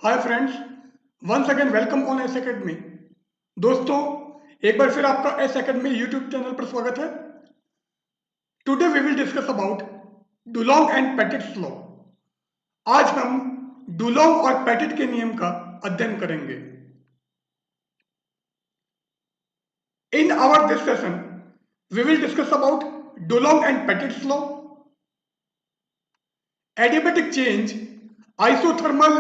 Hi friends, once again welcome on S academy. दोस्तों, एक बार फिर आपका एस एकेडमी यूट्यूब चैनल पर स्वागत है। Today we will discuss about Dulong and Petit's law. आज हम डुलोंग और पेटिट के नियम का अध्ययन करेंगे। In our this session we will discuss about Dulong and Petit's law, adiabatic change, isothermal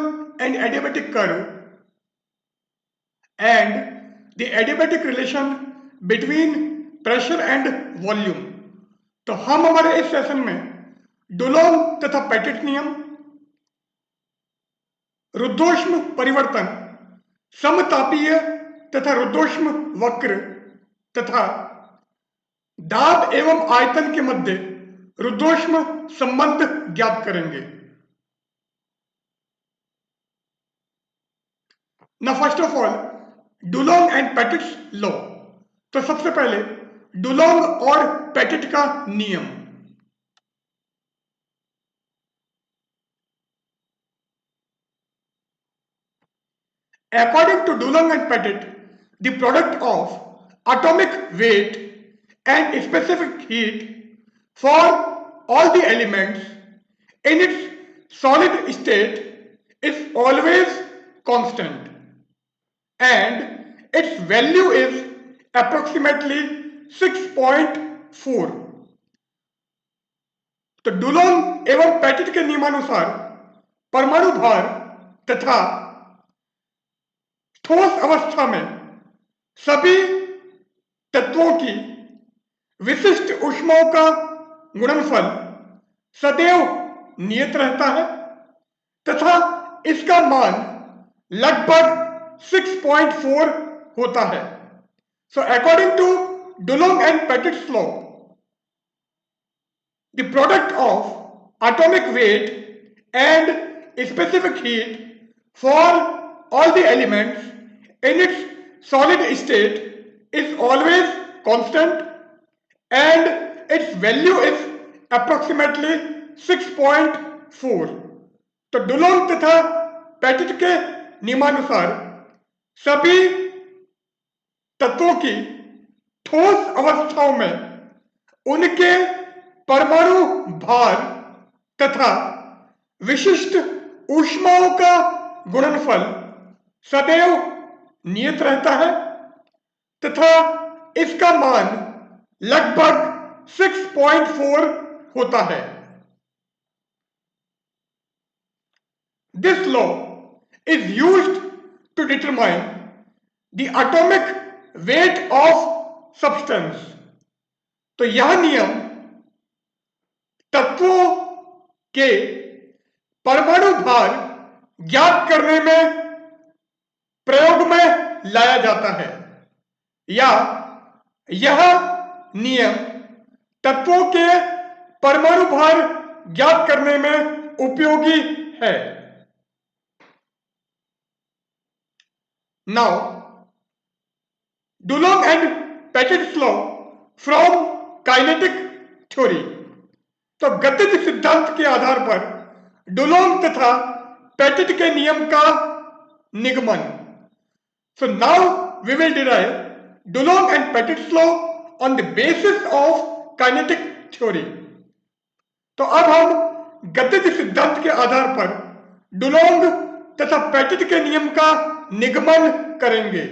and adiabatic curve, and the adiabatic relation between pressure and volume. तो हम हमारे इस सेशन में डुलोंग तथा पेटिट नियम, रुद्धोष्म परिवर्तन, समतापीय तथा रुद्धोष्म वक्र तथा दाब एवं आयतन के मध्य रुद्धोष्म संबंध ज्ञात करेंगे। ना first of all Dulong and Petit's law. तो सबसे पहले डुलोंग और पेटिट का नियम। According to Dulong and Pettit, the product of atomic weight and specific heat for all the elements in its solid state is always constant and its value is approximately 6.4। तो डुलोंग एवं petit के नियमानुसार परमाणु भार तथा ठोस अवस्था में सभी तत्वों की विशिष्ट ऊष्माओं का गुणनफल सदैव नियत रहता है तथा इसका मान लगभग 6.4 होता है। So according to Dulong and Petit's law, the product of atomic weight and specific heat for all the elements in its solid state is always constant and its value is approximately 6.4। तो Dulong तथा petit के नियमानुसार सभी तत्वों की ठोस अवस्थाओं में उनके परमाणु भार तथा विशिष्ट ऊष्माओं का गुणनफल सदैव नियत रहता है तथा इसका मान लगभग 6.4 होता है। This law is used to determine the atomic weight of substance। तो यह नियम तत्वों के परमाणु भार ज्ञात करने में प्रयोग में लाया जाता है या यह नियम तत्वों के परमाणु भार ज्ञात करने में उपयोगी है। Now Dulong and Petit's law from kinetic theory. तो गतिज सिद्धांत के आधार पर डुलोंग तथा पेटिट के नियम का निगमन। So now we will derive Dulong and Petit's law on the basis of kinetic theory। तो अब हम गतिज सिद्धांत के आधार पर डुलोंग तथा पेटिट के नियम का निगमन करेंगे।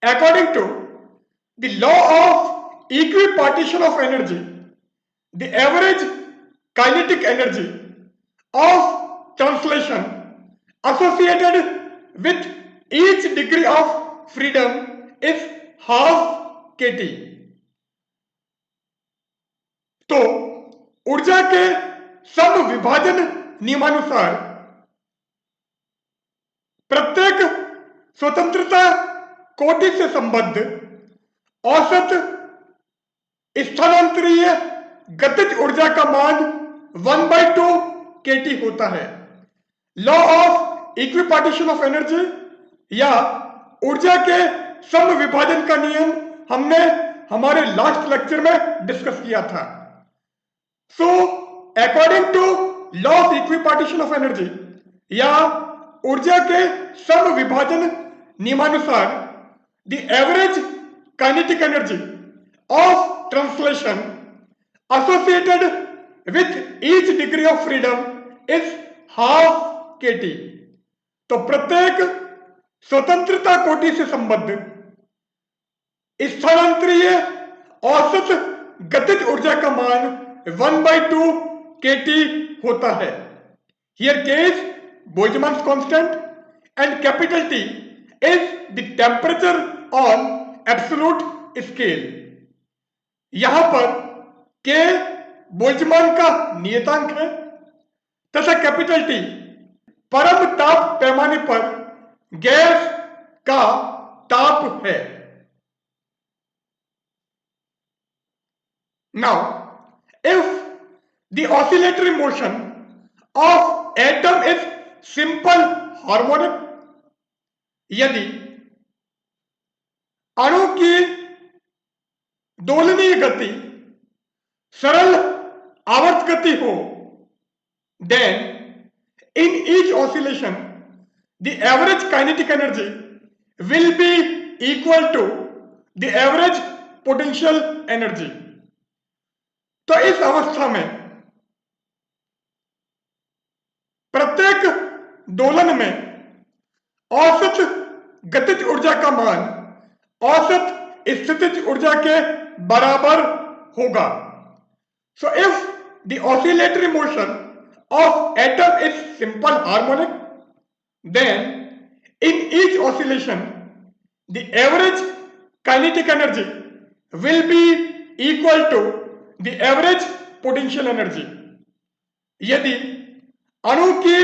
According to the law of equipartition of energy, the average kinetic energy of translation associated with each degree of freedom is half kT। तो ऊर्जा के समविभाजन नियमानुसार प्रत्येक स्वतंत्रता कोटि से संबद्ध औसत स्थानांतरीय गतिज ऊर्जा का मान 1/2 kT होता है। Law of equipartition of energy या ऊर्जा के समविभाजन का नियम हमने हमारे लास्ट लेक्चर में डिस्कस किया था। So according to law of equipartition of energy या ऊर्जा के सम विभाजन नियमानुसार the average kinetic energy of translation associated with each degree of freedom is half kT। तो प्रत्येक स्वतंत्रता कोटि से संबद्ध स्थानांतरीय औसत गतिज ऊर्जा का मान 1/2 kT होता है। Here K is Boltzmann's constant and capital T is the temperature on absolute scale। यहां पर K बोल्ट्जमान का नियतांक है तथा कैपिटल T परम ताप पैमाने पर गैस का ताप है। Now, if the oscillatory motion of atom is simple harmonic, यदि अणु की दोलनीय गति सरल आवर्त गति हो, then in each oscillation the average kinetic energy will be equal to the average potential energy। तो इस अवस्था में प्रत्येक दोलन में औसत गतिज ऊर्जा का मान औसत स्थितिज ऊर्जा के बराबर होगा। So if the oscillatory motion of atom is simple harmonic, then in each oscillation the average kinetic energy will be equal to the average potential energy। यदि अणु की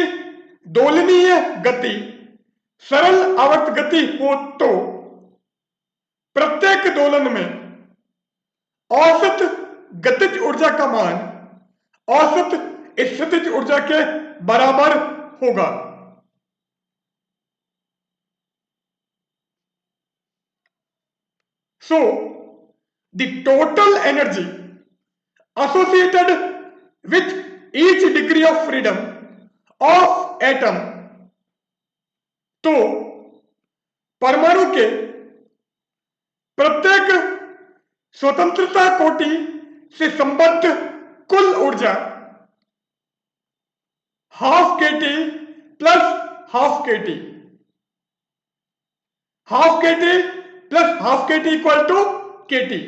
दोलनीय गति सरल आवर्त गति हो तो प्रत्येक दोलन में औसत गतिज ऊर्जा का मान औसत स्थितिज ऊर्जा के बराबर होगा। So the total energy associated with each degree of freedom of atom, तो परमाणु के प्रत्येक स्वतंत्रता कोटि से संबद्ध कुल ऊर्जा half kT plus half kT, half kT plus half kT equal to kT।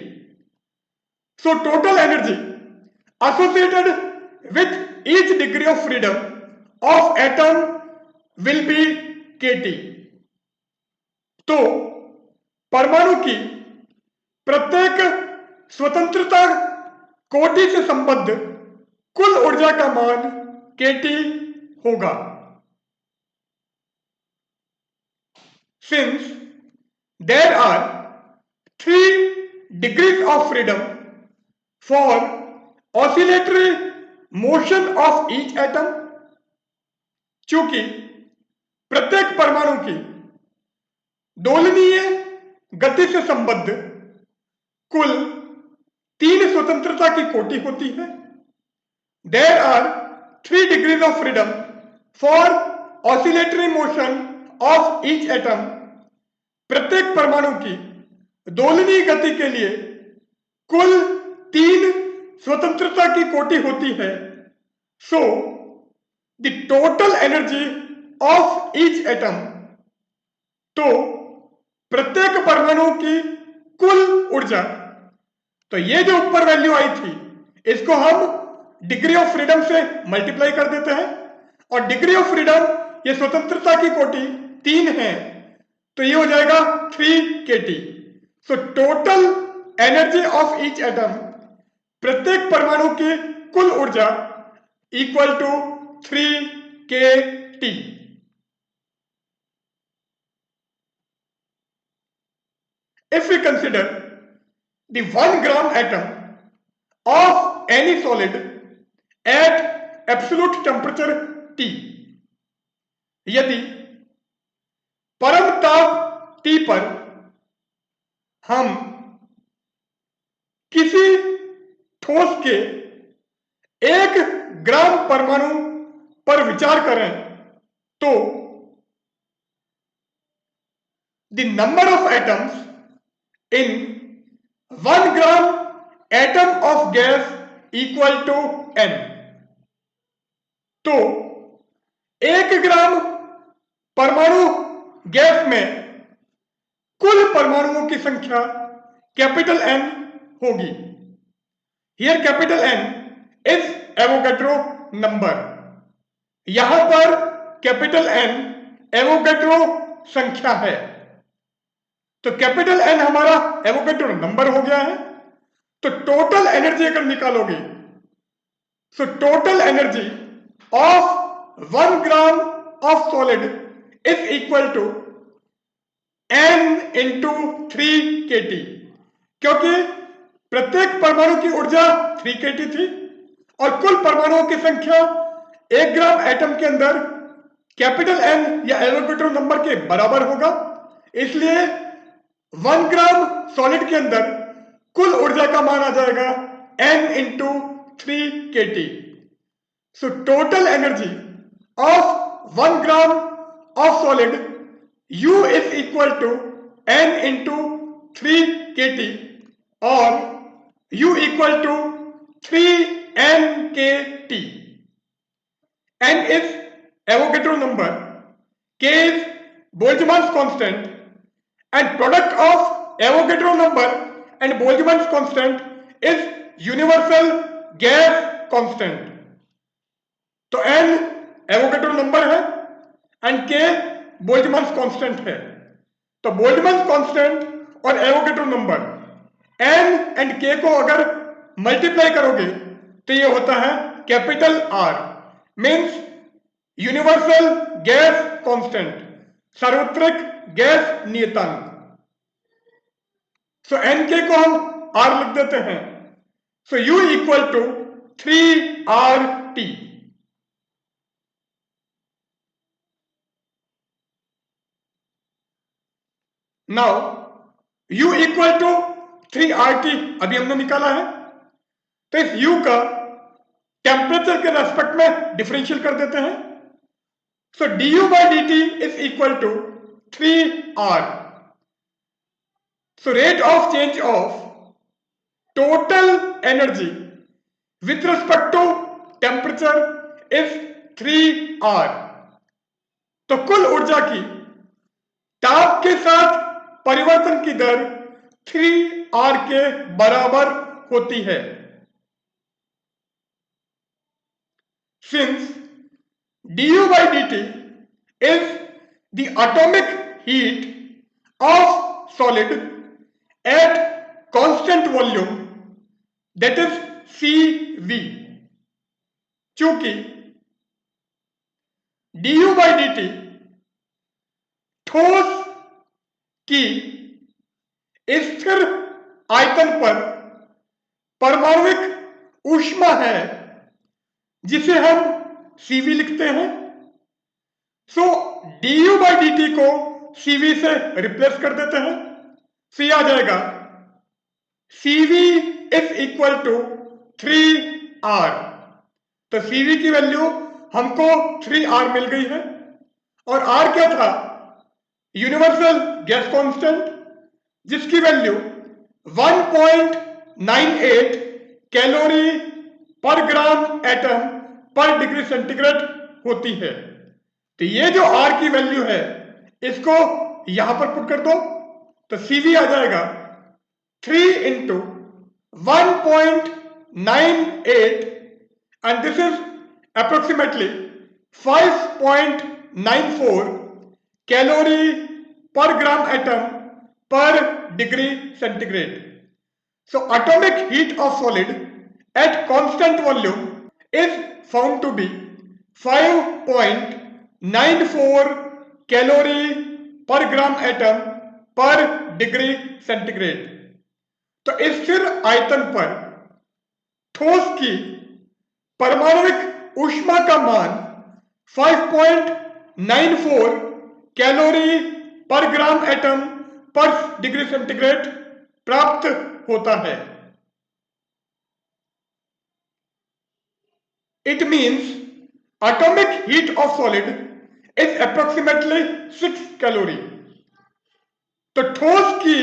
So total energy associated with each degree of freedom of atom will be kT। तो परमाणु की प्रत्येक स्वतंत्रता कोटि से संबद्ध कुल ऊर्जा का मान kT होगा। Since there are 3 degrees of freedom for oscillatory motion of each atom, चूंकि प्रत्येक परमाणु की दोलनीय गति से संबद्ध कुल 3 स्वतंत्रता की कोटि होती है, there are 3 degrees of freedom for oscillatory motion of each atom। प्रत्येक परमाणु की दोलनीय गति के लिए कुल 3 स्वतंत्रता की कोटि होती है। So the total energy of each atom, तो प्रत्येक परमाणु की कुल ऊर्जा, तो ये जो ऊपर वैल्यू आई थी इसको हम डिग्री ऑफ फ्रीडम से मल्टीप्लाई कर देते हैं और डिग्री ऑफ फ्रीडम ये स्वतंत्रता की कोटि 3 है तो ये हो जाएगा 3 kT। So total energy of each atom, प्रत्येक परमाणु की कुल ऊर्जा equal to 3 kT। If we consider the 1 gram atom of any solid at absolute temperature T, यदि परम ताप T पर हम किसी ठोस के 1 ग्राम परमाणु पर विचार करें तो the number of atoms in 1 gram atom of gas equal to n। तो 1 ग्राम परमाणु गैस में कुल परमाणुओं की संख्या कैपिटल N होगी। Here capital N is Avogadro number. यहां पर कैपिटल N एवोगैड्रो संख्या है। तो कैपिटल N हमारा एवोगैड्रो नंबर हो गया है। तो टोटल एनर्जी अगर निकालोगे, so total energy of 1 gram of solid is equal to N into 3kT, क्योंकि प्रत्येक परमाणु की ऊर्जा 3kT थी और कुल परमाणुओं की संख्या 1 ग्राम एटम के अंदर कैपिटल N या एवोगैड्रो नंबर के बराबर होगा। इसलिए 1 ग्राम सॉलिड के अंदर कुल ऊर्जा का मान आ जाएगा N into 3kT। So total energy of 1 gram of solid U is equal to N into 3kT और U equal to 3NkT। N is Avogadro number, K is Boltzmann's constant, and product of Avogadro number and Boltzmann's constant is universal gas constant। तो N Avogadro number है and K Boltzmann's constant है। तो Boltzmann's constant और Avogadro number N and K को अगर multiply करोगे तो ये होता है capital R, means universal gas constant, सार्वत्रिक गैस नियतांक। सो NK को हम R लिख देते हैं। So U equal to 3RT। Now U equal to 3RT अभी हमने निकाला है। तो इस U का टेम्परेचर के रेस्पेक्ट में डिफरेंशियल कर देते हैं। So du by dt is equal to 3R। So rate of change of total energy with respect to temperature is 3R। तो कुल ऊर्जा की ताप के साथ परिवर्तन की दर 3R के बराबर होती है। Since du by dt is the atomic heat of solid at constant volume, that is CV। चूंकि du by dt ठोस की स्थिर आयतन पर परमाणुविक ऊष्मा है, जिसे हम CV लिखते हैं। सो du by dt को CV से रिप्लेस कर देते हैं। सो ये आ जाएगा CV is equal to 3R। तो CV की वैल्यू हमको 3R मिल गई है और R क्या था? यूनिवर्सल गैस कांस्टेंट, जिसकी वैल्यू 1.98 कैलोरी पर ग्राम एटम पर डिग्री सेंटीग्रेड होती है। तो ये जो R की वैल्यू है इसको यहां पर पुट कर दो तो CV आ जाएगा 3 इंटू 1.98 and this is approximately 5.94 calorie पर ग्राम एटम पर degree centigrade. So atomic heat of solid at constant volume is found to be 5.94 calorie पर ग्राम एटम पर डिग्री सेंटीग्रेड। तो स्थिर आयतन पर ठोस की परमाणुविक ऊष्मा का मान 5.94 कैलोरी पर ग्राम एटम पर डिग्री सेंटीग्रेड प्राप्त होता है। It means atomic heat of solid is approximately 6 calorie. तो ठोस की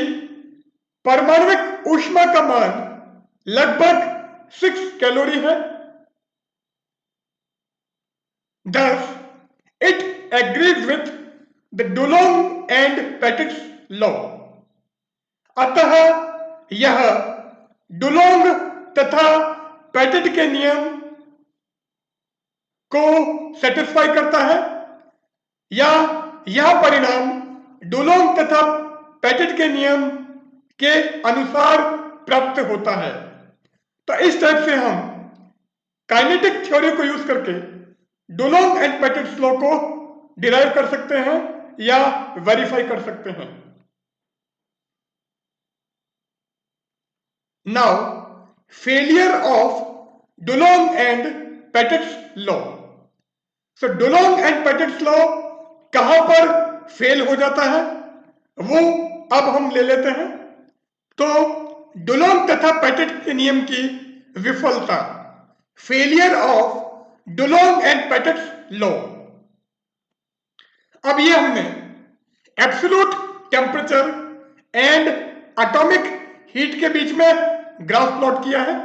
परमाणुक ऊष्मा का मान लगभग 6 कैलोरी है। Thus, it agrees with the Dulong and Petit's law। अतः यह डुलोंग तथा पेटिट के नियम को सेटिस्फाई करता है, या यह परिणाम डुलोंग तथा पेटिट के नियम के अनुसार प्राप्त होता है। तो इस टाइप से हम काइनेटिक थ्योरी को यूज करके डुलोंग एंड पेटिट्स लॉ को डिराइव कर सकते हैं या वेरीफाई कर सकते हैं। Now failure of Dulong and Petit's law. So Dulong and Petit's law कहां पर फेल हो जाता है वो अब हम ले लेते हैं। तो डुलोंग तथा पेटिट के नियम की विफलता, failure of Dulong and Petit's law. अब ये हमने absolute temperature and atomic heat के बीच में ग्राफ प्लॉट किया है।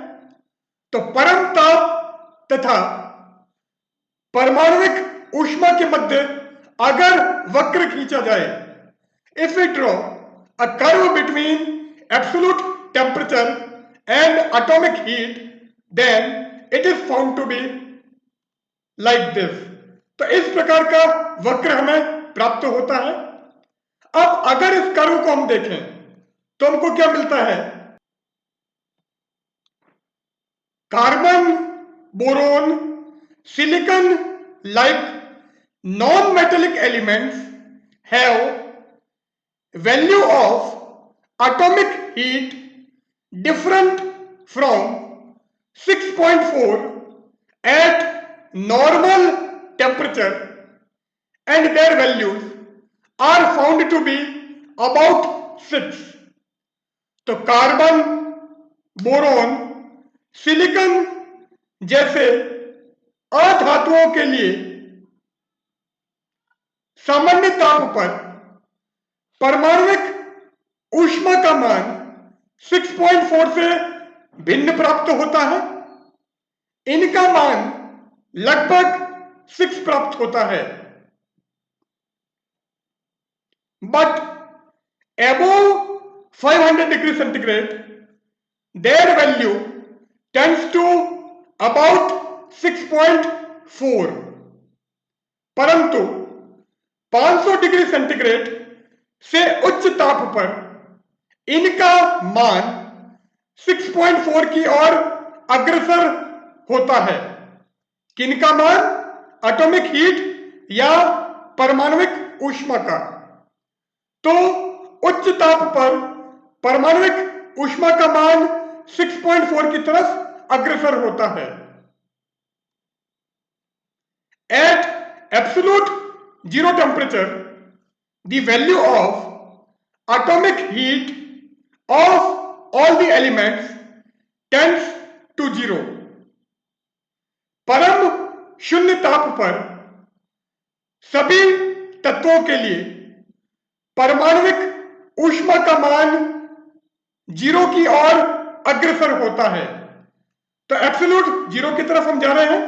तो परम ताप तथा परमाणुक ऊष्मा के मध्य अगर वक्र खींचा जाए, if we draw a curve between absolute temperature and atomic heat, then it is found to be like this. तो इस प्रकार का वक्र हमें प्राप्त होता है। अब अगर इस कर्व को हम देखें तो हमको क्या मिलता है? Carbon, boron, silicon like non-metallic elements have value of atomic heat different from 6.4 at normal temperature, and their values are found to be about 6। तो कार्बन, बोरोन, सिलिकॉन जैसे अधातुओं के लिए सामान्य ताप पर परमाणुक ऊष्मा का मान 6.4 से भिन्न प्राप्त होता है। इनका मान लगभग 6 प्राप्त होता है। But above 500 degree centigrade their value tends to about 6.4, परंतु 500 डिग्री सेंटीग्रेड से उच्च ताप पर इनका मान 6.4 की ओर अग्रसर होता है। किनका मान? एटॉमिक हीट या परमाणुक ऊष्मा का। तो उच्च ताप पर परमाणुक ऊष्मा का मान 6.4 की तरफ अग्रसर होता है। At absolute zero temperature, the value of atomic heat of all the elements tends to 0। परम शून्य ताप पर सभी तत्वों के लिए परमाणुक ऊष्मा का मान 0 की ओर अग्रसर होता है। तो एब्सोल्यूट 0 की तरफ हम जा रहे हैं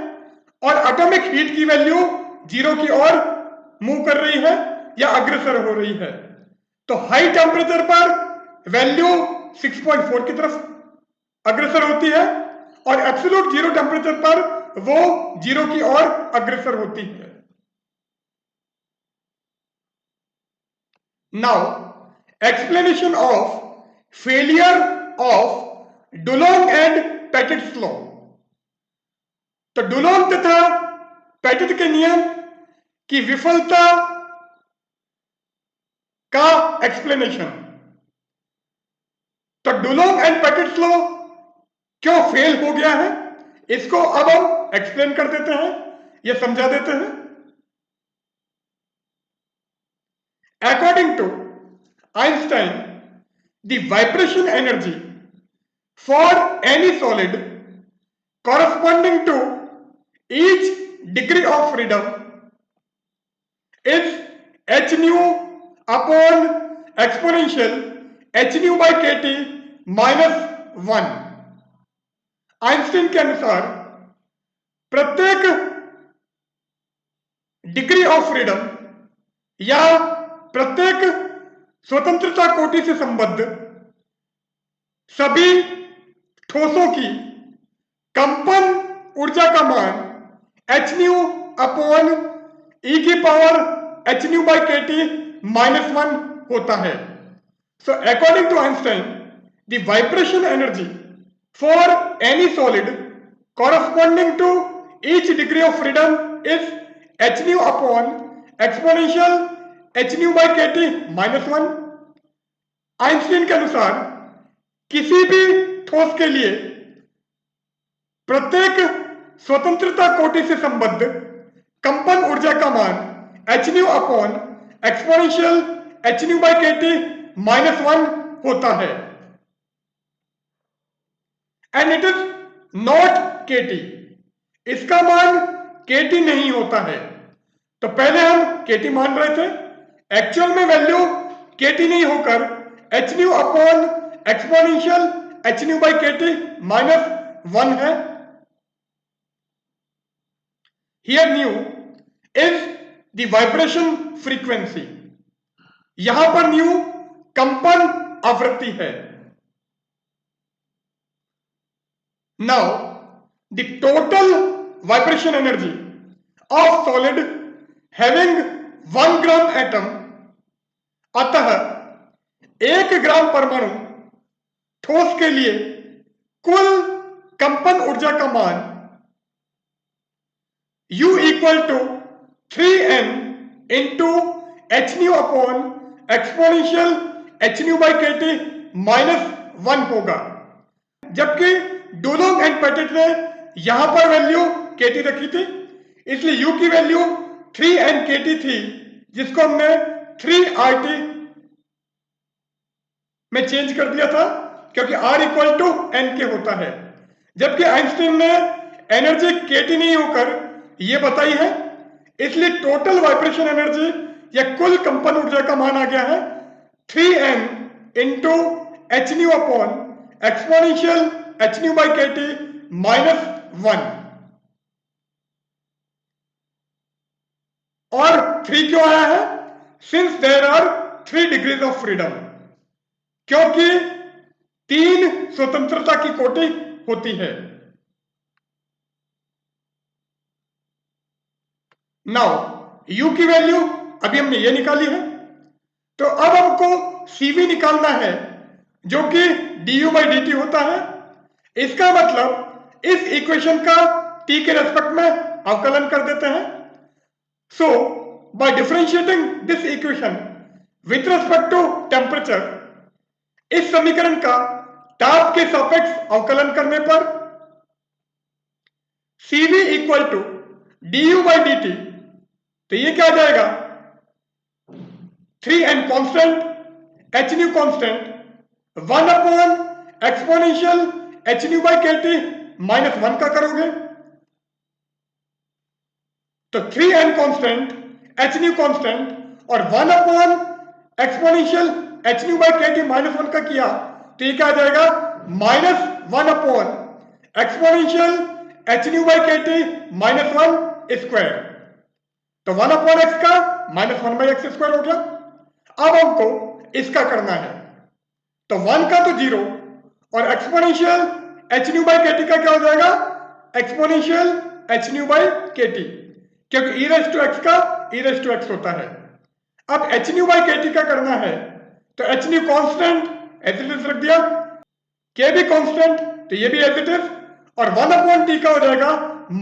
और एटॉमिक हीट की वैल्यू 0 की ओर मूव कर रही है या अग्रसर हो रही है। तो हाई टेम्परेचर पर वैल्यू 6.4 की तरफ अग्रसर होती है और एब्सोल्यूट 0 टेम्परेचर पर वो 0 की ओर अग्रसर होती है। Now explanation of failure of Dulong and Petit's law. तो डुलोंग तथा पेटिट के नियम की विफलता का एक्सप्लेनेशन। तो डुलोंग एंड पेटिट्स लॉ क्यों फेल हो गया है, इसको अब हम एक्सप्लेन कर देते हैं, ये समझा देते हैं। According to Einstein, the vibration energy for any solid corresponding to each degree of freedom is h nu upon exponential h nu by kt minus 1। Einstein के अनुसार प्रत्येक डिग्री ऑफ फ्रीडम या प्रत्येक स्वतंत्रता कोटि से संबद्ध सभी ठोसों की कंपन ऊर्जा का मान एच न्यू अपॉन ई की power H nu by K T minus 1 होता है। So according to Einstein the vibration energy for any solid corresponding to each degree of freedom is h nu upon exponential h nu by kt minus 1। Einstein के अनुसार किसी भी ठोस के लिए प्रत्येक स्वतंत्रता कोटि से संबद्ध कंपन ऊर्जा का मान h nu upon exponential h nu by kt minus 1 होता है and it is not kt। इसका मान kt नहीं होता है। तो पहले हम kt मान रहे थे, एक्चुअल में वैल्यू kt नहीं होकर h nu upon exponential h nu by kt minus 1 है। Here nu is the vibration frequency, यहां पर nu कंपन आवृत्ति है। Now, the total vibration energy of solid having 1 gram atom, अतः 1 ग्राम परमाणु ठोस के लिए कुल कंपन ऊर्जा का मान U equal to 3n into H nu upon exponential H nu by K T minus 1 होगा, जबकि डुलोंग एंड पेटिट ने यहां पर वैल्यू kt रखी थी, इसलिए u की वैल्यू 3n kt थी, जिसको हमने 3RT में चेंज कर दिया था क्योंकि R इक्वल टू n के होता है। जबकि आइंस्टीन ने एनर्जी kt नहीं होकर यह बताई है, इसलिए टोटल वाइब्रेशन एनर्जी या कुल कंपन ऊर्जा का मान आ गया है 3n into H nu upon exponential H nu by K T minus 1। और 3 क्यों आया है? Since there are 3 degrees of freedom, क्योंकि 3 स्वतंत्रता की कोटि होती है। नाउ u की वैल्यू अभी हमने ये निकाली है, तो अब हमको cv निकालना है जो कि du बाई dt होता है। इसका मतलब इस इक्वेशन का t के रेस्पेक्ट में अवकलन कर देते हैं। So by differentiating this equation with respect to temperature, इस समीकरण का ताप के सापेक्ष अवकलन करने पर cv equal to du by dt, तो ये क्या आ जाएगा 3n constant h nu constant 1 upon exponential H nu by K T minus 1 का करोगे तो 3n constant h nu constant और 1 upon exponential H nu by K T minus 1 का किया, तो ये क्या आ जाएगा minus 1 upon exponential H nu by K T minus 1 square. तो 1 अपॉन एक्स का माइनस 1 बाई एक्स स्क्वायर हो गया। अब हमको इसका करना है, तो 1 का तो 0 और exponential H nu by K T का क्या हो जाएगा exponential H nu by K T, क्योंकि e रेस टू एक्स का e रेस टू एक्स होता है। अब H nu by K T का करना है, तो H nu constant as it is रख दिया, के भी कॉन्स्टेंट तो ये भी एज इट इज, और 1 अपॉन टी का हो जाएगा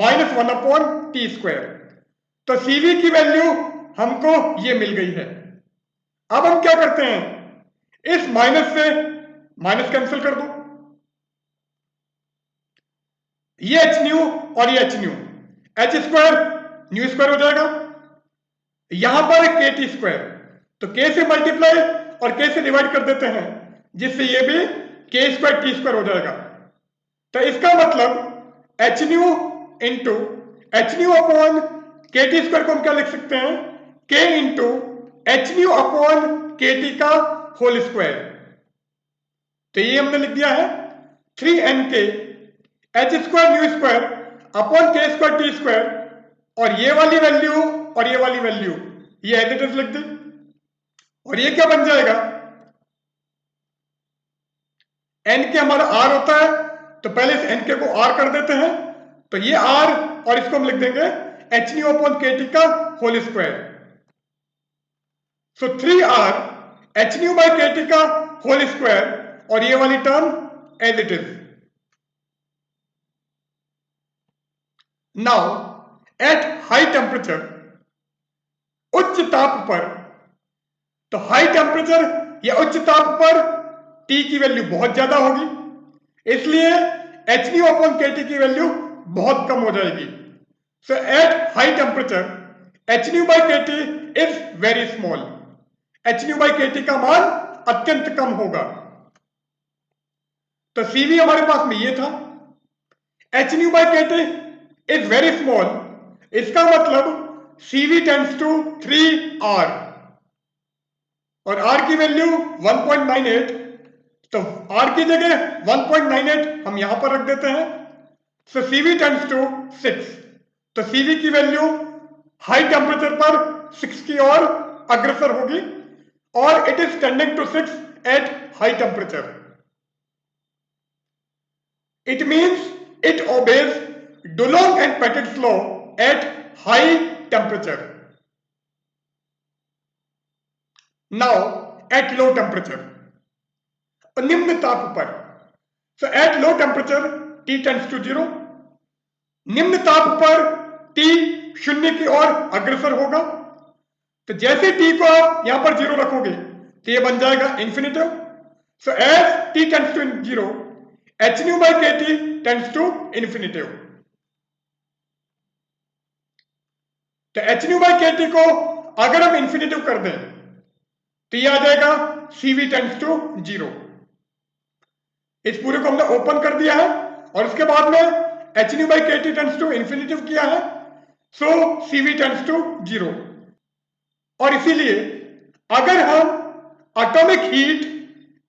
माइनस 1 अपॉन टी स्क्वायर। तो सीवी की वैल्यू हमको ये मिल गई है। अब हम क्या करते हैं, इस माइनस से माइनस कैंसिल कर दो, ये एच न्यू और ये H new, H square new square हो जाएगा, यहां पर के टी स्क्वायर, तो के से मल्टीप्लाई और के से डिवाइड कर देते हैं, जिससे ये भी के स्क्वायर टी स्क्वायर हो जाएगा। तो इसका मतलब H new into H nu upon K T square को हम क्या लिख सकते हैं, के into H nu upon K T का होल स्क्वायर। तो ये हमने लिख दिया है 3n के H square new square upon के स्क्वायर टी स्क्वायर, और ये वाली वैल्यू और ये वाली वैल्यू ये एज इट इज लिख दी। और ये क्या बन जाएगा, एन के हमारा आर होता है, तो पहले इस एन के को आर कर देते हैं, तो ये आर और इसको हम लिख देंगे H nu upon K T का whole square. So 3r H nu by K T का होल स्क्वायर, और ये वाली term as it is. Now at high temperature, उच्च ताप पर, तो हाई टेम्परेचर या उच्च ताप पर T की वैल्यू बहुत ज्यादा होगी, इसलिए H nu upon K T की वैल्यू बहुत कम हो जाएगी। So at high temperature H nu by K T is very small, H nu by K T का मान अत्यंत कम होगा। तो CV हमारे पास में ये था, H nu by K T is very small, इसका मतलब CV टेंड्स टू 3r, और R की वैल्यू 1.98, तो R की जगह 1.98 हम यहां पर रख देते हैं। सो CV टेंड्स टू 6, तो CV की वैल्यू हाई टेम्परेचर पर 6 की ओर अग्रसर होगी, और it is tending to 6 at high temperature. It means it obeys Dulong and Petit's law at high temperature. Now at low temperature, निम्न ताप पर, so at low temperature T tends to 0, निम्न ताप पर T शून्य की ओर अग्रसर होगा। तो जैसे T को आप यहां पर 0 रखोगे तो ये बन जाएगा infinitive. So as T tends to 0, H nu by K T tends to infinitive. तो H nu by K T को अगर हम इंफिनिटिव कर दें तो ये आ जाएगा CV टेंड्स टू 0। इस पूरे को हमने ओपन कर दिया है, और इसके बाद में H nu by K T tends to infinitive किया है, सो CV टेंड्स टू 0। और इसीलिए अगर हम atomic heat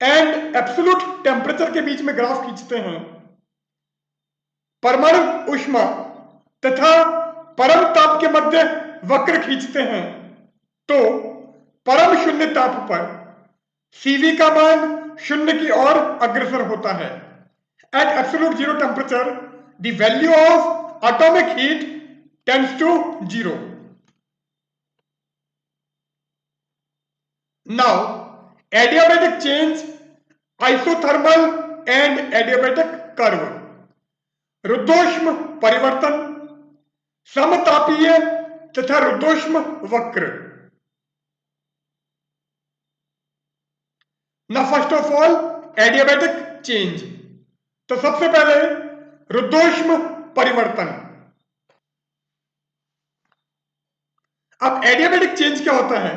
and absolute temperature के बीच में ग्राफ खींचते हैं, परमाणु ऊष्मा तथा परम ताप के मध्य वक्र खींचते हैं, तो परम शून्य ताप पर CV का मान शून्य की ओर अग्रसर होता है। At absolute zero temperature the value of atomic heat tends to 0। Now adiabatic change, isothermal and adiabatic curve, रुद्धोष्म परिवर्तन, समतापीय तथा रुद्धोष्म वक्र। ना first of all adiabatic change, तो सबसे पहले रुद्धोष्म परिवर्तन। अब एडियाबैटिक चेंज क्या होता है,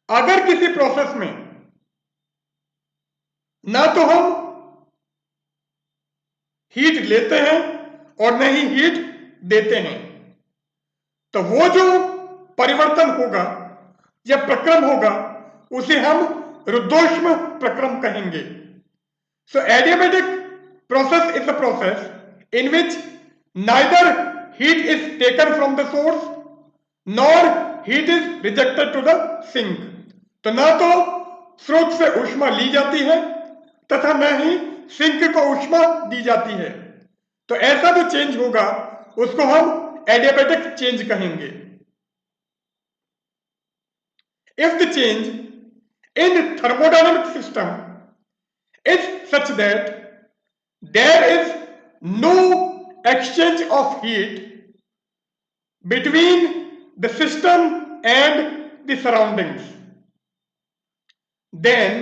अगर किसी प्रोसेस में ना तो हम हीट लेते हैं और न ही हीट देते हैं, तो वो जो परिवर्तन होगा या प्रक्रम होगा उसे हम रुद्धोष्म प्रक्रम कहेंगे। So adiabatic process is the process in which neither heat is taken from the source nor heat is rejected to the sink. तो ना तो स्रोत से ऊष्मा ली जाती है तथा न ही सिंक को ऊष्मा दी जाती है। तो ऐसा जो चेंज होगा उसको हम एडियाबैटिक चेंज कहेंगे। If the change in thermodynamic system is such that there is no exchange of heat between the system and the surroundings, then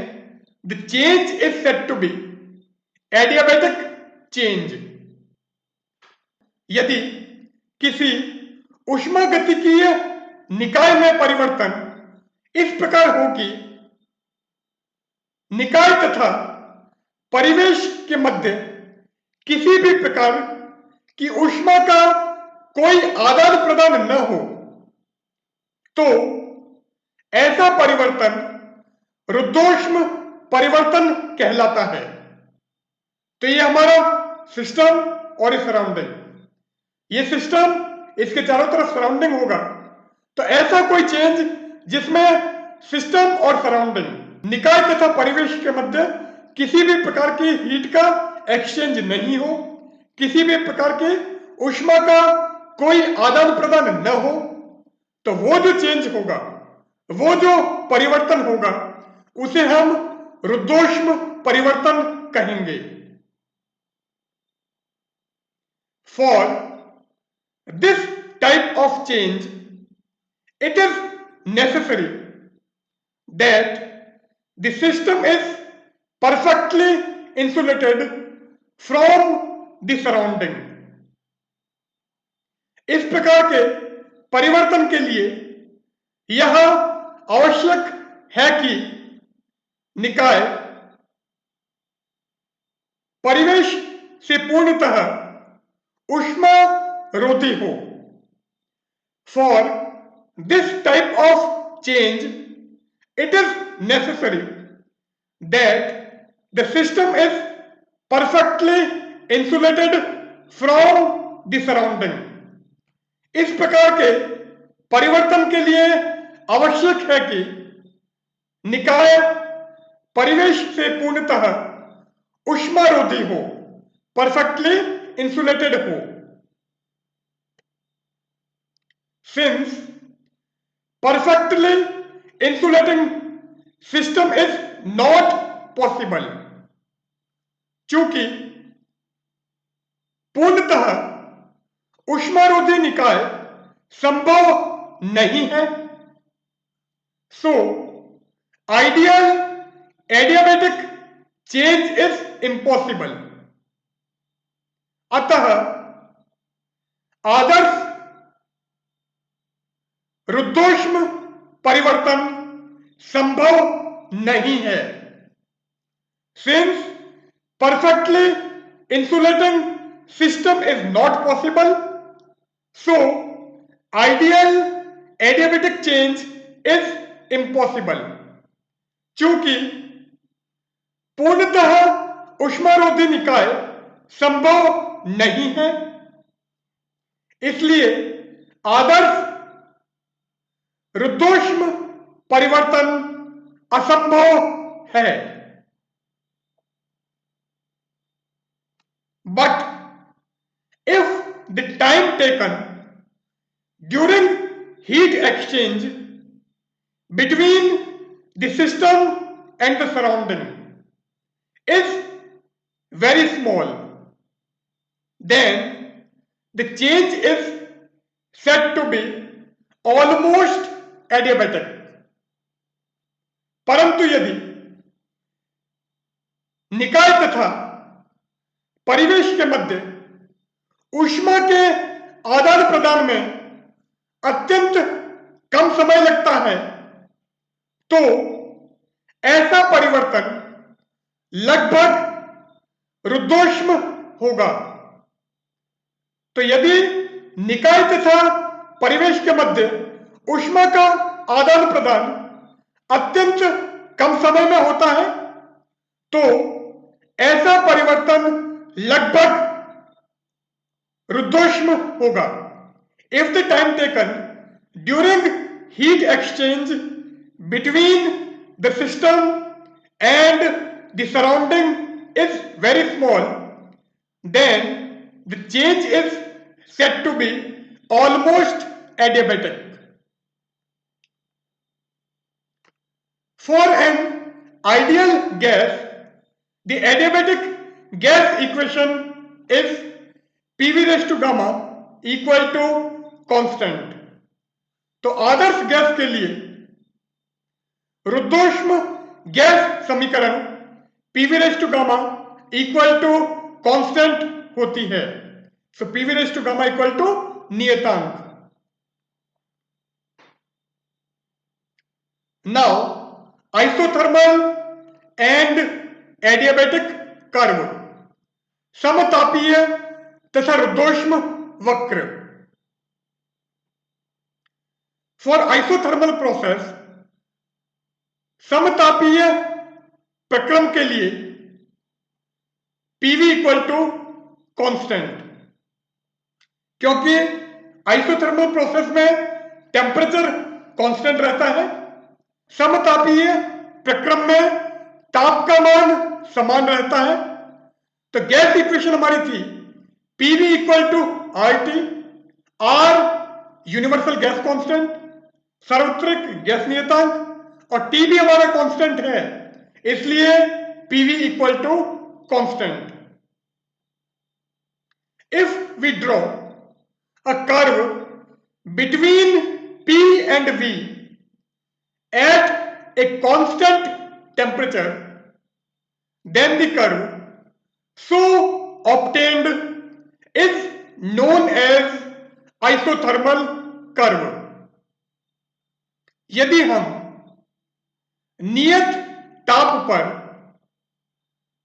the change is said to be adiabatic change। यदि किसी ऊष्मागतिकीय निकाय में परिवर्तन इस प्रकार हो कि निकाय तथा परिवेश के मध्य किसी भी प्रकार की ऊष्मा का कोई आदान प्रदान न हो तो ऐसा परिवर्तन रुद्धोष्म परिवर्तन कहलाता है। तो ये हमारा सिस्टम और ये सराउंडिंग, ये सिस्टम, इसके चारों तरफ सराउंडिंग होगा। तो ऐसा कोई चेंज जिसमें सिस्टम और सराउंडिंग, निकाय तथा परिवेश के मध्य किसी भी प्रकार की हीट का एक्सचेंज नहीं हो, किसी भी प्रकार की ऊष्मा का कोई आदान प्रदान न हो, तो वो जो चेंज होगा, वो जो परिवर्तन होगा, उसे हम रुद्धोष्म परिवर्तन कहेंगे। For this type of change, it is necessary that the system is perfectly insulated from the surrounding. इस प्रकार के परिवर्तन के लिए यह आवश्यक है कि निकाय परिवेश से पूर्णतः ऊष्मा रोधी हो। For this type of change, it is necessary that the system is perfectly insulated from the surrounding. इस प्रकार के परिवर्तन के लिए आवश्यक है कि निकाय परिवेश से पूर्णतः ऊष्मारोधी हो, परफेक्टली insulated हो। Since perfectly insulating system is not possible, चूंकि पूर्णतः ऊष्मारोधी निकाय संभव नहीं है, so ideal adiabatic change is impossible। अतः आदर्श रुद्धोष्म परिवर्तन संभव नहीं है। Since perfectly insulating system is not possible, so ideal adiabatic change is impossible। चूंकि पूर्णतः ऊष्मारोधी निकाय संभव नहीं है, इसलिए आदर्श रुद्धोष्म परिवर्तन असंभव है। But if the time taken during heat exchange between the system and the surrounding is very small, then the change is said to be almost adiabatic। परंतु यदि निकाय तथा परिवेश के मध्य ऊष्मा के आदान प्रदान में अत्यंत कम समय लगता है, तो ऐसा परिवर्तन लगभग रुद्धोष्म होगा। तो यदि निकाय तथा परिवेश के मध्य ऊष्मा का आदान प्रदान अत्यंत कम समय में होता है, तो ऐसा परिवर्तन लगभग रुद्धोष्म होगा। If the time taken during heat exchange between the system and the surrounding is very small, then the change is said to be almost adiabatic। For an ideal gas, the adiabatic gas equation is PV raised to gamma equal to constant। तो आदर्श gas के लिए रुद्धोष्म gas समीकरण PV raised to gamma equal to constant होती है। So PV raised to gamma equal to नियतांक। Now isothermal and adiabatic curve, समतापीय तथा रुद्धोष्म वक्र। फॉर आइसोथर्मल प्रोसेस समतापीय प्रक्रम के लिए पीवी इक्वल टू कांस्टेंट, क्योंकि आइसोथर्मल प्रोसेस में टेम्परेचर कांस्टेंट रहता है, समतापीय प्रक्रम में ताप का मान समान रहता है। तो गैस इक्वेशन हमारी थी PV equal to RT, R universal gas constant, सार्वत्रिक गैस नियतांक, और टी भी हमारा कांस्टेंट है, इसलिए PV equal to constant. If we draw a curve between P and V at a constant temperature, then the curve so obtained is known as isothermal curve। यदि हम नियत ताप पर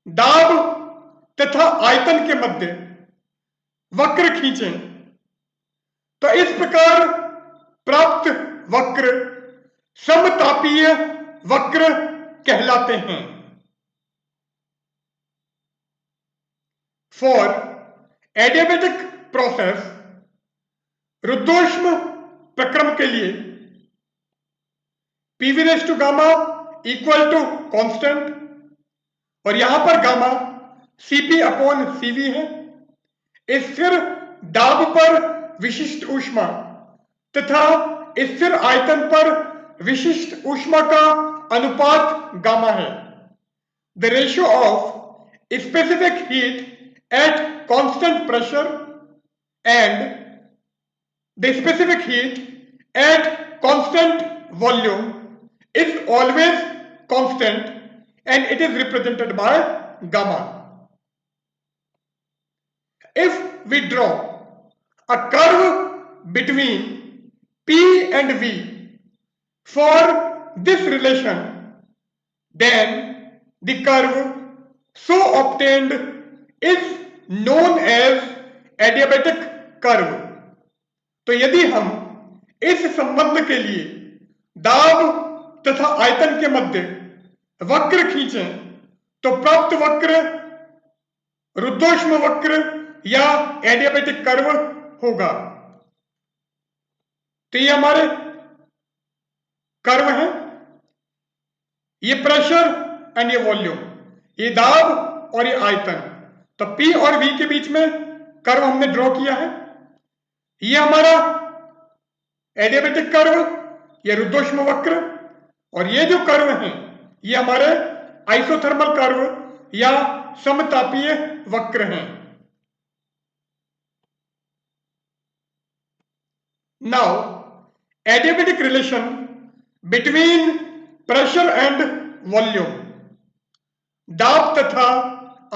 दाब तथा आयतन के मध्य वक्र खींचें तो इस प्रकार प्राप्त वक्र समतापीय वक्र कहलाते हैं। फॉर एडियाबैटिक प्रोसेस रुद्धोष्म प्रक्रम के लिए PV raise to gamma equal to constant, और यहां पर गामा सीपी अपॉन सीवी है। स्थिर दाब पर विशिष्ट ऊष्मा तथा स्थिर आयतन पर विशिष्ट ऊष्मा का अनुपात गामा है। The ratio of specific heat at constant pressure and the specific heat at constant volume is always constant and it is represented by gamma. If we draw a curve between P and V for this relation, then the curve so obtained is known as adiabatic curve। तो यदि हम इस संबंध के लिए दाब तथा आयतन के मध्य वक्र खींचें तो प्राप्त वक्र रुद्धोष्म वक्र या एडियाबैटिक कर्व होगा। तो ये हमारे कर्व हैं, ये प्रेशर एंड ये वॉल्यूम, ये दाब और ये आयतन। तो P और V के बीच में कर्व हमने ड्रॉ किया है। ये हमारा एडियाबैटिक कर्व, ये रुद्धोष्म वक्र, और ये जो कर्व हैं ये हमारे आइसोथर्मल कर्व या समतापीय वक्र हैं। Now adiabatic relation between pressure and volume, दाब तथा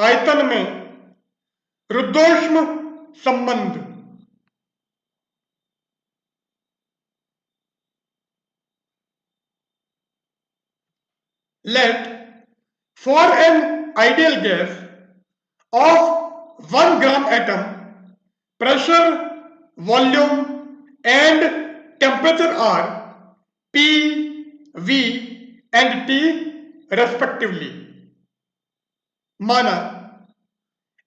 आयतन में रुद्धोष्म संबंध। Let for an ideal gas of 1 gram atom, pressure, volume and temperature are P, V and T respectively। माना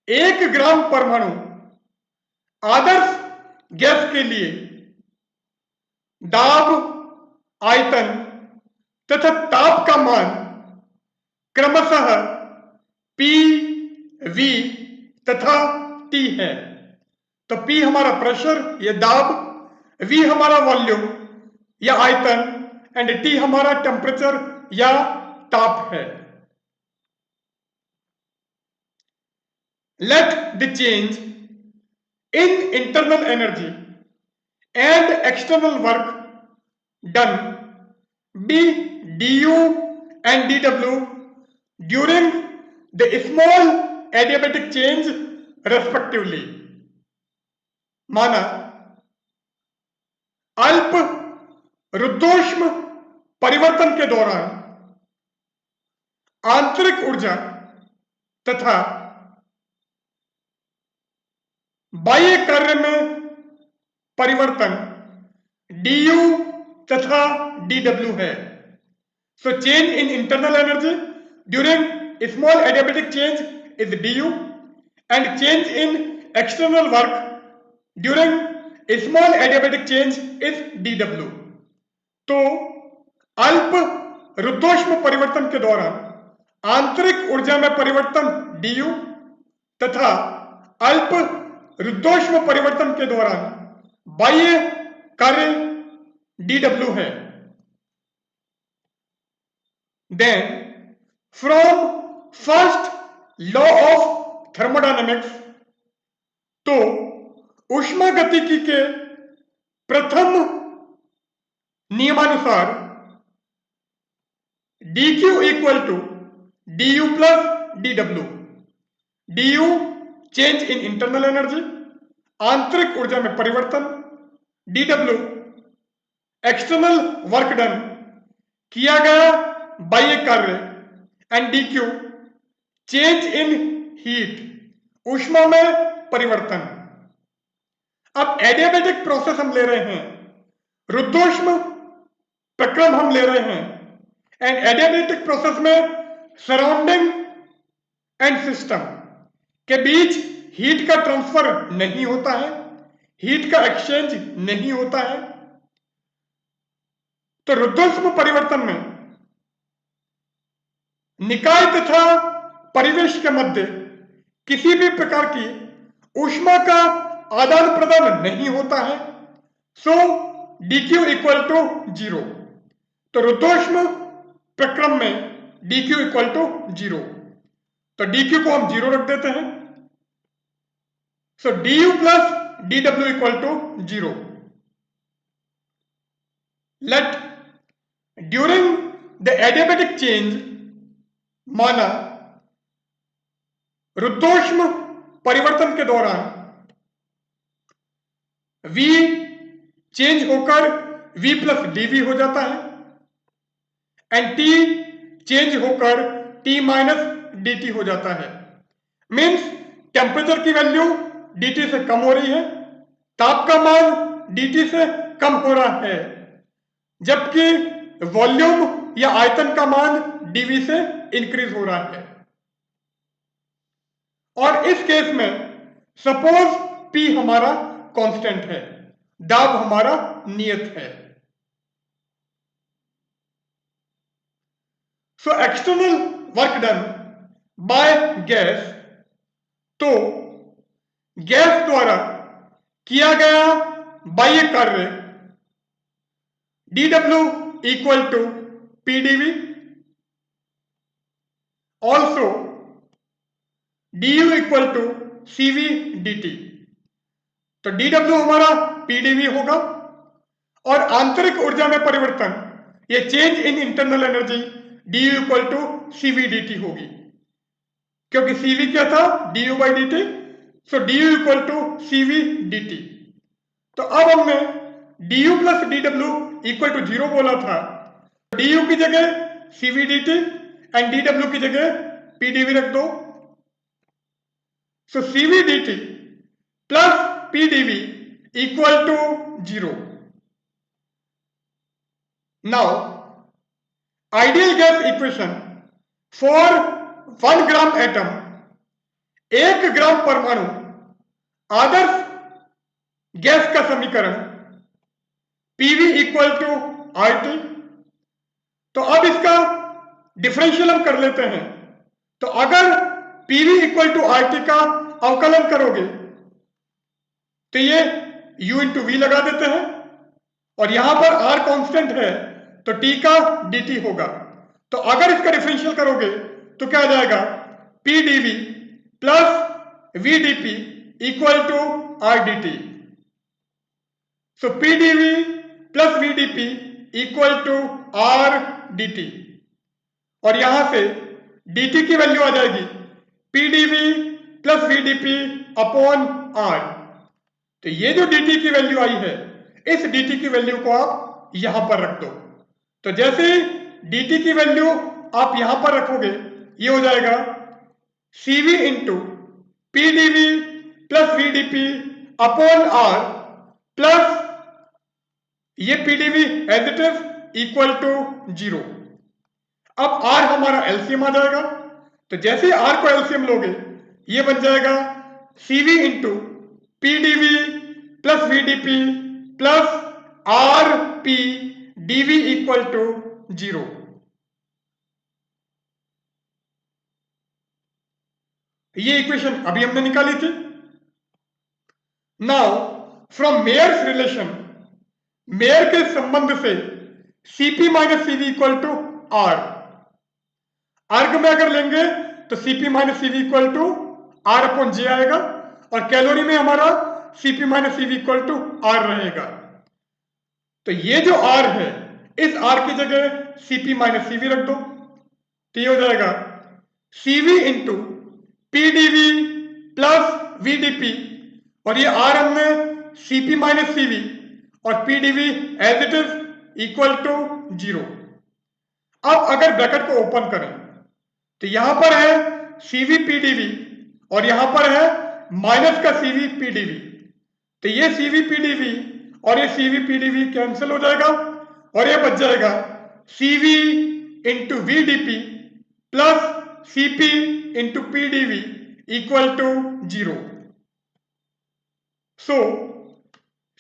1 ग्राम परमाणु आदर्श गैस के लिए दाब, आयतन तथा ताप का मान क्रमशः P, V तथा T है। तो P हमारा प्रेशर या दाब, V हमारा वॉल्यूम या आयतन एंड T हमारा टेम्परेचर या ताप है। Let the change in internal energy and external work done be du and dw during the small adiabatic change respectively। माना अल्प रुद्धोष्म परिवर्तन के दौरान आंतरिक ऊर्जा तथा बाह्य कार्य में परिवर्तन du तथा dw है। So change in internal energy during small adiabatic change is du and change in external work during small adiabatic change is dw। तो अल्प रुद्धोष्म परिवर्तन के दौरान आंतरिक ऊर्जा में परिवर्तन du तथा अल्प रुद्धोष्म परिवर्तन के दौरान बाह्य कार्य dw है। Then from first law of thermodynamics, तो ऊष्मागतिकी के प्रथम नियमानुसार dq equal to du plus dw। du change in internal energy, आंतरिक ऊर्जा में परिवर्तन, dw एक्सटर्नल वर्क डन, किया गया बाह्य कार्य, and dq change in heat, ऊष्मा में परिवर्तन। अब एडियाबेटिक प्रोसेस हम ले रहे हैं, रुद्धोष्म प्रक्रम हम ले रहे हैं, एंड एडियाबेटिक प्रोसेस में सराउंडिंग एंड सिस्टम के बीच हीट का ट्रांसफर नहीं होता है, हीट का एक्सचेंज नहीं होता है। तो रुद्धोष्म परिवर्तन में निकाय तथा परिवेश के मध्य किसी भी प्रकार की ऊष्मा का आदान प्रदान नहीं होता है। सो dq इक्वल टू 0। तो रुद्धोष्म प्रक्रम में dq इक्वल टू 0, तो dq को हम 0 रख देते हैं। So du plus dw equal to 0। Let during the adiabatic change, माना रुद्धोष्म परिवर्तन के दौरान V चेंज होकर V प्लस dV हो जाता है, एंड T चेंज होकर T माइनस dt हो जाता है। मीन्स टेम्परेचर की वैल्यू dt से कम हो रही है, ताप का मान dt से कम हो रहा है, जबकि वॉल्यूम या आयतन का मान dV से इंक्रीज हो रहा है। और इस केस में सपोज P हमारा कांस्टेंट है, दाब हमारा नियत है। So external work done by gas, तो गैस द्वारा किया गया बाह्य कार्य dw equal to pdv, also du equal to cv dt। तो dw हमारा pdv होगा, और आंतरिक ऊर्जा में परिवर्तन, ये change in internal energy du equal to cv dt होगी, क्योंकि cv क्या था, du by dt। So du equal to cv dt। तो अब हमने du plus dw equal to 0 बोला था, du की जगह cv dt एंड dw की जगह pdv रख दो। So cv dt plus pdv equal to 0। Now ideal gas equation for 1 gram atom, 1 gram परमाणु आदर्श गैस का समीकरण pv इक्वल टू RT। तो अब इसका डिफरेंशियल हम कर लेते हैं। तो अगर pv इक्वल टू RT का अवकलन करोगे तो ये u इंटू वी लगा देते हैं, और यहां पर r कांस्टेंट है तो t का dt होगा। तो अगर इसका डिफरेंशियल करोगे तो क्या आ जाएगा, pdv plus vdp equal to rdt। So pdv plus vdp equal to rdt, और यहां से dt की वैल्यू आ जाएगी pdv plus vdp upon r। तो ये जो dt की वैल्यू आई है, इस dt की वैल्यू को आप यहां पर रख दो। तो जैसे dt की वैल्यू आप यहां पर रखोगे, ये हो जाएगा cv into pdv plus vdp upon r plus ये PDV as it is equal to 0। अब आर हमारा एलसीएम आ जाएगा, तो जैसे ही आर को एलसीएम लोगे ये बन जाएगा CV into PDV plus VDP plus R P DV equal to 0। ये इक्वेशन अभी हमने निकाली थी। Now from Mayer's relation, Mayer के संबंध से CP minus CV equal to R, erg में अगर लेंगे तो CP minus CV equal to R upon J आएगा, और कैलोरी में हमारा CP minus CV equal to R रहेगा। तो ये जो आर है इस आर की जगह सीपी माइनस सीवी रख दो, तो ये हो जाएगा CV into PDV plus VDP, और ये आर हमने सीपी माइनस सीवी और PDV as it is equal to 0। अब अगर ब्रैकेट को ओपन करें तो यहां पर है सीवी पीडीवी और यहां पर है माइनस का सीवी पीडीवी, तो ये सीवी पीडीवी और ये सीवी पीडीवी कैंसिल हो जाएगा और ये बच जाएगा CV into VDP plus CP into PDV equal to 0। So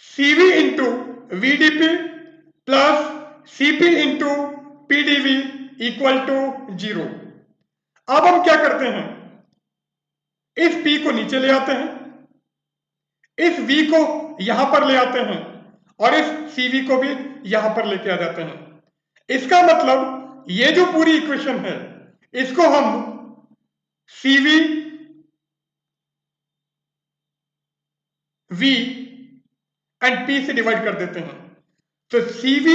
CV into VDP plus CP into PDV equal to 0। अब हम क्या करते हैं, इस P को नीचे ले आते हैं, इस V को यहां पर ले आते हैं और इस CV को भी यहां पर लेके आ जाते हैं। इसका मतलब ये जो पूरी इक्वेशन है इसको हम CV V एंड P से डिवाइड कर देते हैं। तो CV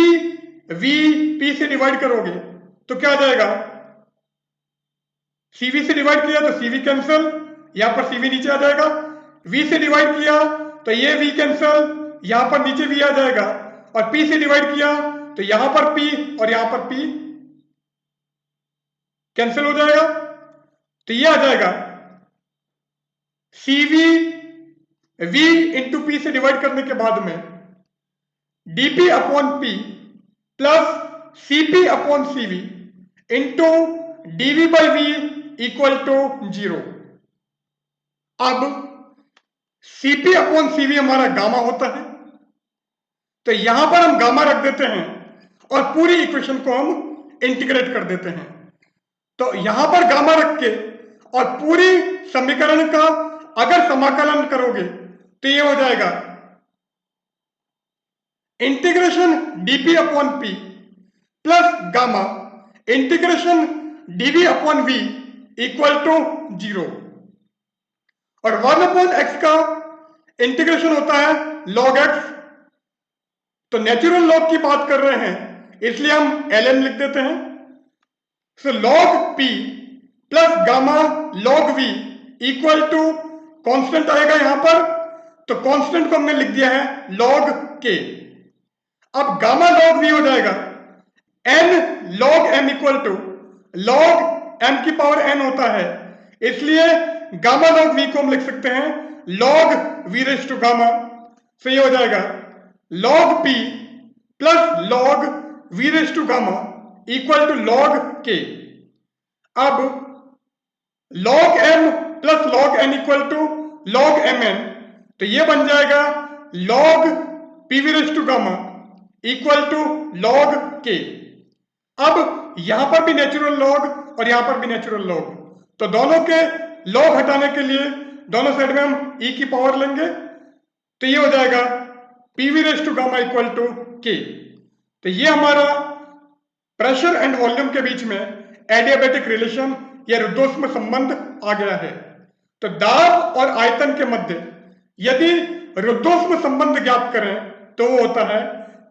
V P से डिवाइड करोगे तो क्या आ जाएगा, CV से डिवाइड किया तो CV कैंसल, यहां पर CV नीचे आ जाएगा, V से डिवाइड किया तो ये V कैंसल, यहां पर नीचे V आ जाएगा, और P से डिवाइड किया तो यहां पर P और यहां पर P कैंसिल हो जाएगा, तो ये आ जाएगा CV V इंटू P से डिवाइड करने के बाद में DP upon P plus CP upon CV into DV by V equal to 0। अब CP अपॉन CV हमारा गामा होता है, तो यहां पर हम गामा रख देते हैं और पूरी इक्वेशन को हम इंटीग्रेट कर देते हैं। तो यहां पर गामा रख के और पूरी समीकरण का अगर समाकलन करोगे तो ये हो जाएगा integration DP upon P plus gamma integration DV upon V equal to 0, और 1 अपॉन एक्स का इंटीग्रेशन होता है log x, तो नेचुरल लॉग की बात कर रहे हैं इसलिए हम ln लिख देते हैं। So log p plus gamma log v equal to constant आएगा यहां पर, तो कांस्टेंट को हमने लिख दिया है log k। अब गामा log v हो जाएगा n log m equal to log m की पावर n होता है, इसलिए गामा log v को हम लिख सकते हैं log v raise to gamma. तो ये हो जाएगा log p plus log v raise to gamma equal to log k। अब log m plus log n equal to log mn, तो ये बन जाएगा log pv raise to gamma equal to log k। अब यहां पर भी नेचुरल लॉग और यहां पर भी नेचुरल लॉग, तो दोनों के लॉग हटाने के लिए दोनों साइड में हम e की पावर लेंगे, तो ये हो जाएगा pv raise to gamma equal to k। तो ये हमारा प्रेशर एंड वॉल्यूम के बीच में एडियाबैटिक रिलेशन या रुद्धोष्म संबंध आ गया है। तो दाब और आयतन के मध्य यदि रुद्धोष्म संबंध ज्ञात करें तो वो होता है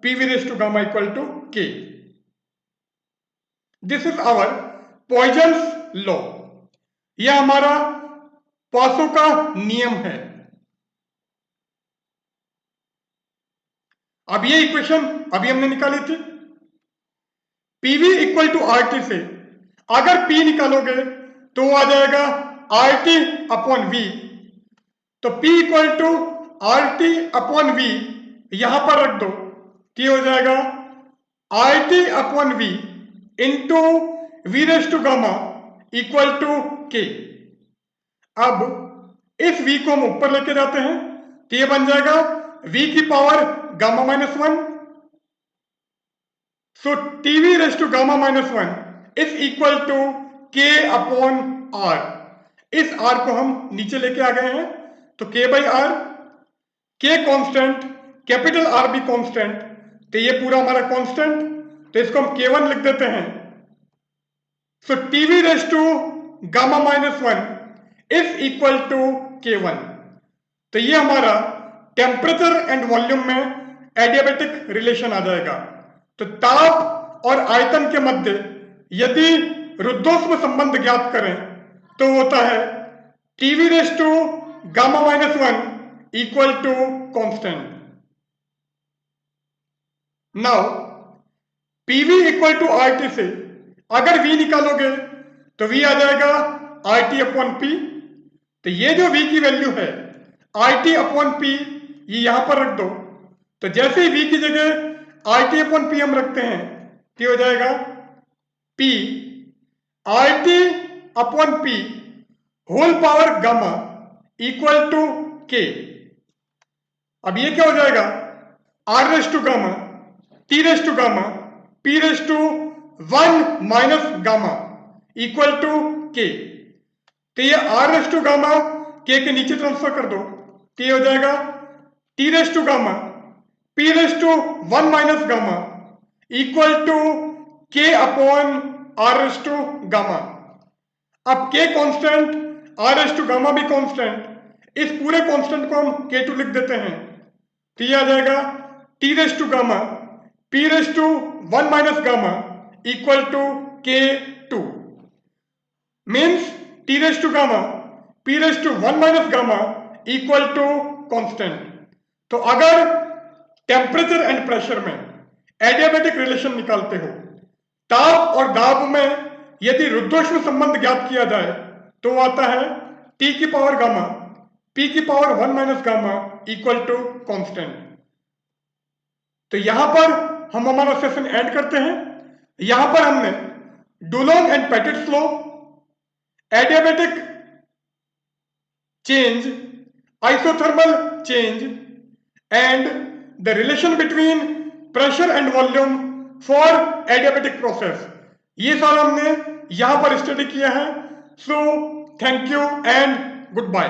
pv raise to gamma equal to k। This is our Poisson's law, यह हमारा पासो का नियम है। अब ये इक्वेशन अभी हमने निकाली थी, PV इक्वल टू RT से अगर P निकालोगे तो वो आ जाएगा RT अपॉन V, तो P equal to RT upon V यहां पर रख दो तो ये हो जाएगा RT upon V into V raise to gamma equal to K। अब इस V को हम ऊपर लेके जाते हैं तो ये बन जाएगा V की पावर गामा माइनस 1। सो TV raise to gamma minus 1 is equal to K upon R। इस R को हम नीचे लेके आ गए हैं तो K by R, K constant, capital R भी कांस्टेंट, तो ये पूरा हमारा कांस्टेंट, तो इसको हम K1 लिख देते हैं। So TV raise to gamma minus 1 is equal to K1। तो ये हमारा टेम्परेचर एंड वॉल्यूम में एडियाबेटिक रिलेशन आ जाएगा। तो ताप और आयतन के मध्य यदि रुद्धोष्म संबंध ज्ञात करें तो होता है TV raise to gamma minus 1 equal to constant. Now PV equal to RT से अगर V निकालोगे तो V आ जाएगा RT अपॉन P। तो ये जो V की वैल्यू है RT अपॉन P ये यहां पर रख दो। तो जैसे ही V की जगह RT अपॉन P हम रखते हैं तो हो जाएगा P RT upon P whole power gamma equal to K। अब ये क्या हो जाएगा R raise to gamma, T raise to gamma, P raise to 1 minus gamma equal to K। तो ये R raise to gamma K के नीचे transfer कर दो तो ये हो जाएगा T raise to gamma P raise to 1 minus gamma equal to K upon R raise to gamma. अब K constant, R raise to gamma भी कांस्टेंट, इस पूरे कांस्टेंट को हम K2 लिख देते हैं तो ये आ जाएगा T raise to gamma P raise to 1 minus gamma equal to K2 means T raise to gamma P raise to 1 minus gamma equal to constant. तो अगर टेम्परेचर एंड प्रेशर में एडियाबेटिक रिलेशन निकालते हो, ताप और दाब में यदि रुद्धोष्म संबंध ज्ञात किया जाए तो आता है T की पावर गामा P की power 1 minus gamma equal to constant. तो यहां पर हम हमारा सेशन एंड करते हैं। यहां पर हमने Dulong and Petit's law, adiabatic change, isothermal change and the relation between pressure and volume for adiabatic process, ये सारा हमने यहां पर स्टडी किया है। So thank you and good bye.